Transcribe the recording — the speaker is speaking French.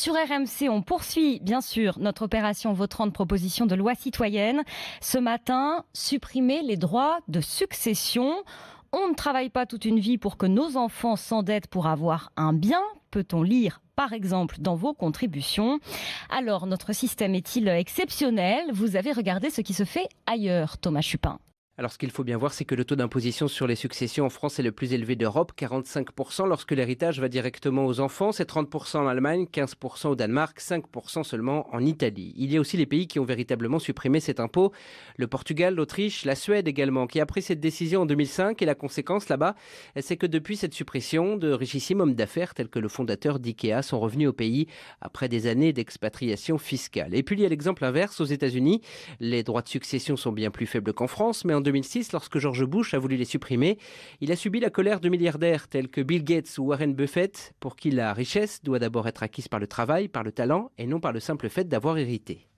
sur RMC, on poursuit bien sûr notre opération Vos 30 propositions de loi citoyenne. Ce matin, supprimer les droits de succession. On ne travaille pas toute une vie pour que nos enfants s'endettent pour avoir un bien, peut-on lire par exemple dans vos contributions. Alors, notre système est-il exceptionnel? Vous avez regardé ce qui se fait ailleurs, Thomas Chupin. Alors ce qu'il faut bien voir, c'est que le taux d'imposition sur les successions en France est le plus élevé d'Europe, 45% lorsque l'héritage va directement aux enfants, c'est 30% en Allemagne, 15% au Danemark, 5% seulement en Italie. Il y a aussi les pays qui ont véritablement supprimé cet impôt, le Portugal, l'Autriche, la Suède également, qui a pris cette décision en 2005 et la conséquence là-bas, c'est que depuis cette suppression, de richissimes hommes d'affaires tels que le fondateur d'IKEA sont revenus au pays après des années d'expatriation fiscale. Et puis il y a l'exemple inverse aux États-Unis, les droits de succession sont bien plus faibles qu'en France, mais en 2006, lorsque George Bush a voulu les supprimer, il a subi la colère de milliardaires tels que Bill Gates ou Warren Buffett, pour qui la richesse doit d'abord être acquise par le travail, par le talent et non par le simple fait d'avoir hérité.